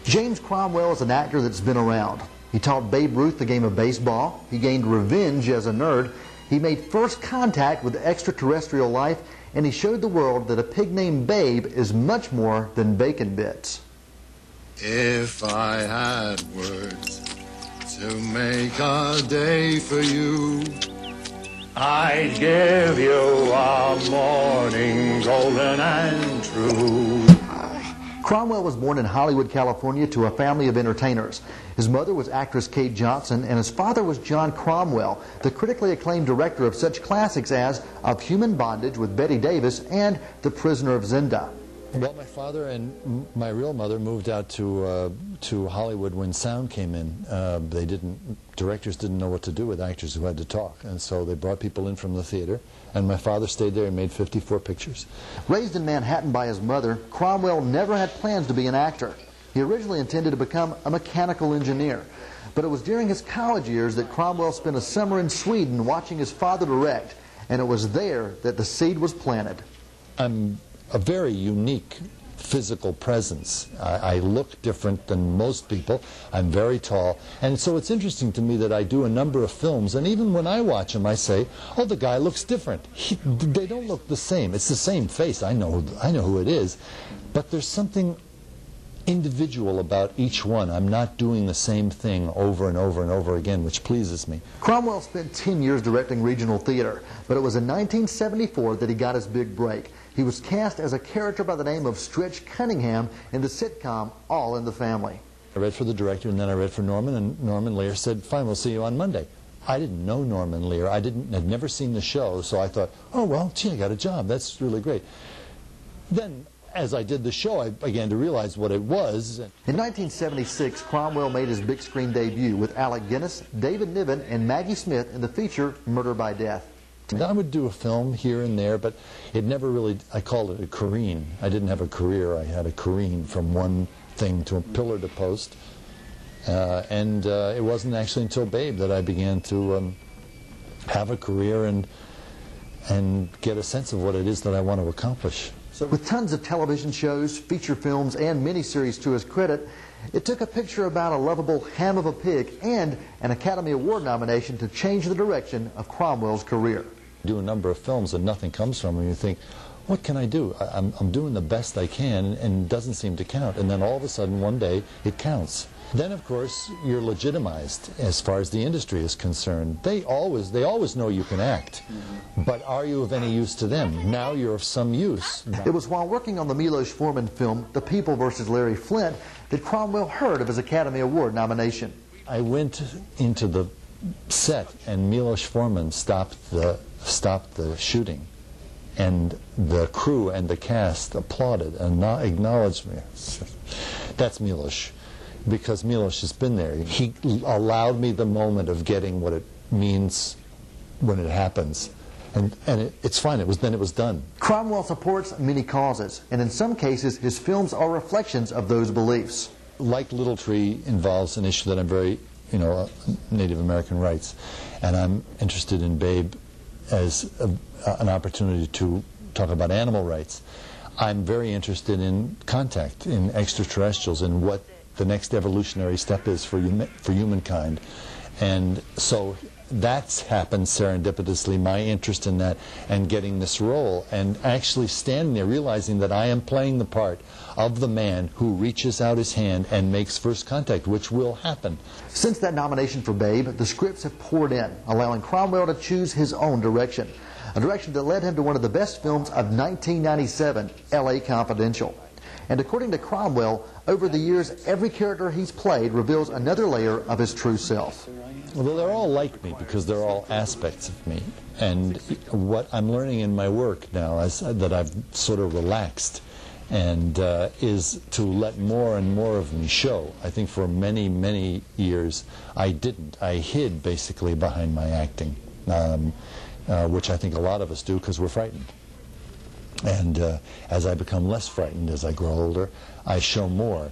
James Cromwell is an actor that's been around. He taught Babe Ruth the game of baseball. He gained revenge as a nerd. He made first contact with extraterrestrial life, and he showed the world that a pig named Babe is much more than bacon bits. If I had words to make a day for you, I'd give you a morning golden and true. Cromwell was born in Hollywood, California to a family of entertainers. His mother was actress Kate Johnson, and his father was John Cromwell, the critically acclaimed director of such classics as Of Human Bondage with Bette Davis and The Prisoner of Zenda. Well, my father and my real mother moved out to Hollywood when sound came in. Directors didn't know what to do with actors who had to talk, and so they brought people in from the theater, and my father stayed there and made 54 pictures. Raised in Manhattan by his mother, Cromwell never had plans to be an actor. He originally intended to become a mechanical engineer, but it was during his college years that Cromwell spent a summer in Sweden watching his father direct, and it was there that the seed was planted. I'm a very unique physical presence. I look different than most people. I'm very tall. And so it's interesting to me that I do a number of films, and even when I watch them, I say, oh, the guy looks different. They don't look the same. It's the same face. I know who it is. But there's something individual about each one. I'm not doing the same thing over and over and over again, which pleases me. Cromwell spent 10 years directing regional theater, but it was in 1974 that he got his big break. He was cast as a character by the name of Stretch Cunningham in the sitcom All in the Family. I read for the director, and then I read for Norman, and Norman Lear said, fine, we'll see you on Monday. I didn't know Norman Lear. I'd never seen the show, so I thought, oh, well, gee, I got a job. That's really great. Then, as I did the show, I began to realize what it was. In 1976, Cromwell made his big screen debut with Alec Guinness, David Niven, and Maggie Smith in the feature Murder by Death. I would do a film here and there, but it never really, I called it a careen. I didn't have a career. I had a careen from one thing to a pillar to post. It wasn't actually until Babe that I began to have a career and get a sense of what it is that I want to accomplish. So with tons of television shows, feature films, and miniseries to his credit, it took a picture about a lovable ham of a pig and an Academy Award nomination to change the direction of Cromwell's career. Do a number of films and nothing comes from them, and you think, what can I do? I'm doing the best I can, and it doesn't seem to count. And then all of a sudden, one day, it counts. Then, of course, you're legitimized as far as the industry is concerned. They always know you can act, but are you of any use to them? Now you're of some use. It was while working on the Milos Forman film, The People vs. Larry Flynt, that Cromwell heard of his Academy Award nomination. I went into the set, and Milos Forman stopped the shooting, and the crew and the cast applauded and acknowledged me. That's Milos, because Milos has been there. He allowed me the moment of getting what it means when it happens, and it's fine. It was done. Cromwell supports many causes, and in some cases his films are reflections of those beliefs. Like Little Tree involves an issue that I'm very, Native American rights, and I'm interested in Babe as an opportunity to talk about animal rights. I'm very interested in contact, in extraterrestrials, and what the next evolutionary step is for humankind. And so that's happened serendipitously, my interest in that, and getting this role, and actually standing there realizing that I am playing the part of the man who reaches out his hand and makes first contact, which will happen. Since that nomination for Babe, the scripts have poured in, allowing Cromwell to choose his own direction, a direction that led him to one of the best films of 1997, L.A. Confidential. And according to Cromwell, over the years, every character he's played reveals another layer of his true self. Well, they're all like me because they're all aspects of me. And what I'm learning in my work now is that I've sort of relaxed, and is to let more and more of me show. I think for many, many years I didn't. I hid basically behind my acting, which I think a lot of us do because we're frightened. And as I become less frightened as I grow older, I show more.